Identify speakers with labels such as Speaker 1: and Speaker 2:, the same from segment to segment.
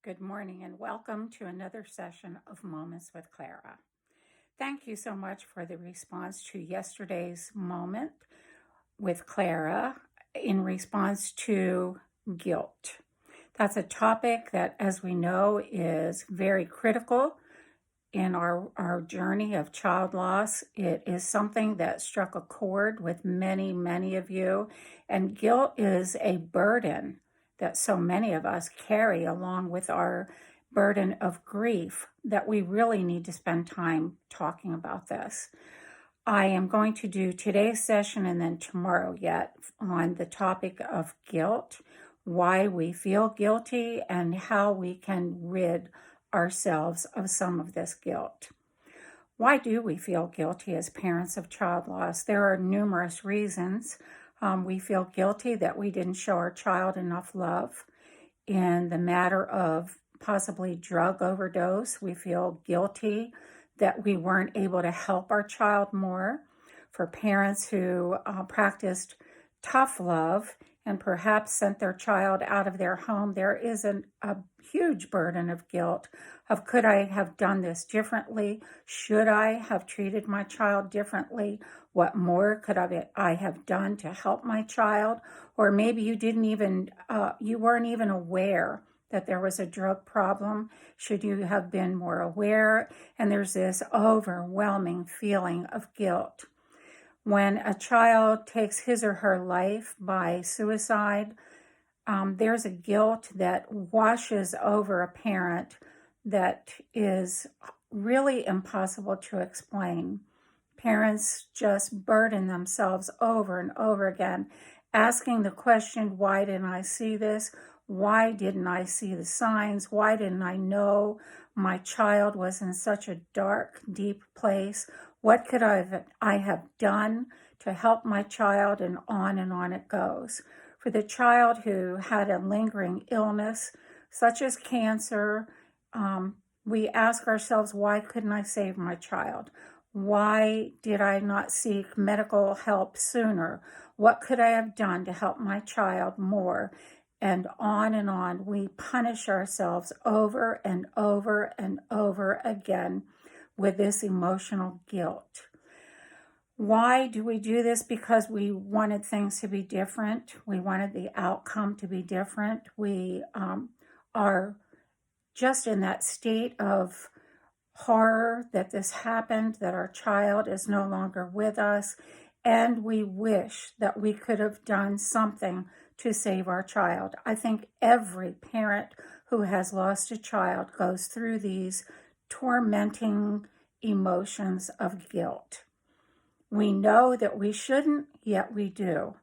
Speaker 1: Good morning and welcome to another session of Moments with Clara. Thank you so much for the response to yesterday's moment with Clara in response to guilt. That's a topic that, as we know, is very critical in our journey of child loss. It is something that struck a chord with many of you, and guilt is a burden that so many of us carry along with our burden of grief that we really need to spend time talking about this. I am going to do today's session and then tomorrow yet on the topic of guilt, why we feel guilty, and how we can rid ourselves of some of this guilt. Why do we feel guilty as parents of child loss? There are numerous reasons. We feel guilty that we didn't show our child enough love. In the matter of possibly drug overdose, we feel guilty that we weren't able to help our child more. For parents who practiced tough love and perhaps sent their child out of their home, there is a huge burden of guilt of, could I have done this differently? Should I have treated my child differently? What more could I have done to help my child? Or maybe you weren't even aware that there was a drug problem. Should you have been more aware? And there's this overwhelming feeling of guilt. When a child takes his or her life by suicide, there's a guilt that washes over a parent that is really impossible to explain. Parents just burden themselves over and over again, asking the question, why didn't I see this? Why didn't I see the signs? Why didn't I know my child was in such a dark, deep place? What could I have done to help my child? And on it goes. For the child who had a lingering illness, such as cancer, we ask ourselves, why couldn't I save my child? Why did I not seek medical help sooner? What could I have done to help my child more? And on, we punish ourselves over and over and over again with this emotional guilt. Why do we do this? Because we wanted things to be different. We wanted the outcome to be different. We are just in that state of horror that this happened, that our child is no longer with us, and we wish that we could have done something to save our child. I think every parent who has lost a child goes through these tormenting emotions of guilt. We know that we shouldn't, yet we do.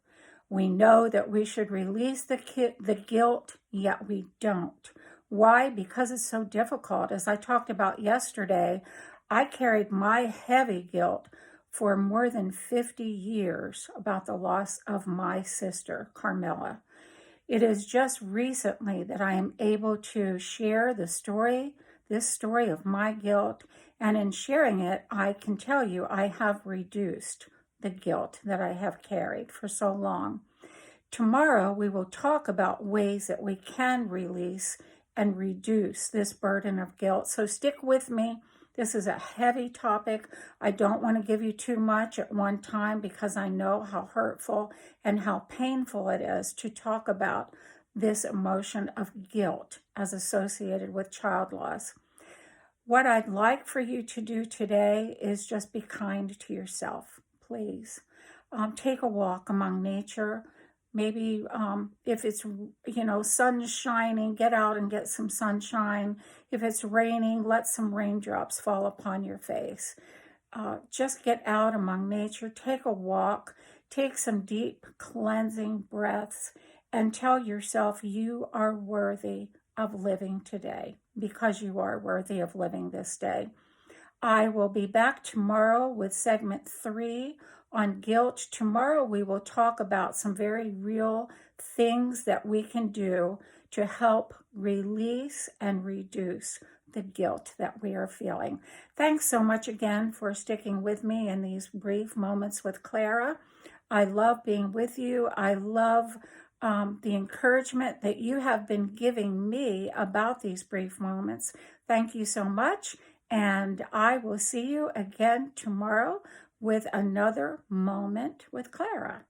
Speaker 1: We know that we should release the guilt, yet we don't. Why? Because it's so difficult. As I talked about yesterday, I carried my heavy guilt for more than 50 years about the loss of my sister, Carmela. It is just recently that I am able to share this story of my guilt, and in sharing it, I can tell you I have reduced the guilt that I have carried for so long. Tomorrow, we will talk about ways that we can release and reduce this burden of guilt. So stick with me. This is a heavy topic. I don't want to give you too much at one time because I know how hurtful and how painful it is to talk about this emotion of guilt as associated with child loss. What I'd like for you to do today is just be kind to yourself, please. Take a walk among nature. Maybe if it's, sun shining, get out and get some sunshine. If it's raining, let some raindrops fall upon your face. Just get out among nature, take a walk, take some deep cleansing breaths, and tell yourself you are worthy of living today because you are worthy of living this day. I will be back tomorrow with segment 3 on guilt. Tomorrow we will talk about some very real things that we can do to help release and reduce the guilt that we are feeling. Thanks so much again for sticking with me in these brief moments with Clara. I love being with you. I love the encouragement that you have been giving me about these brief moments. Thank you so much. And I will see you again tomorrow with another moment with Clara.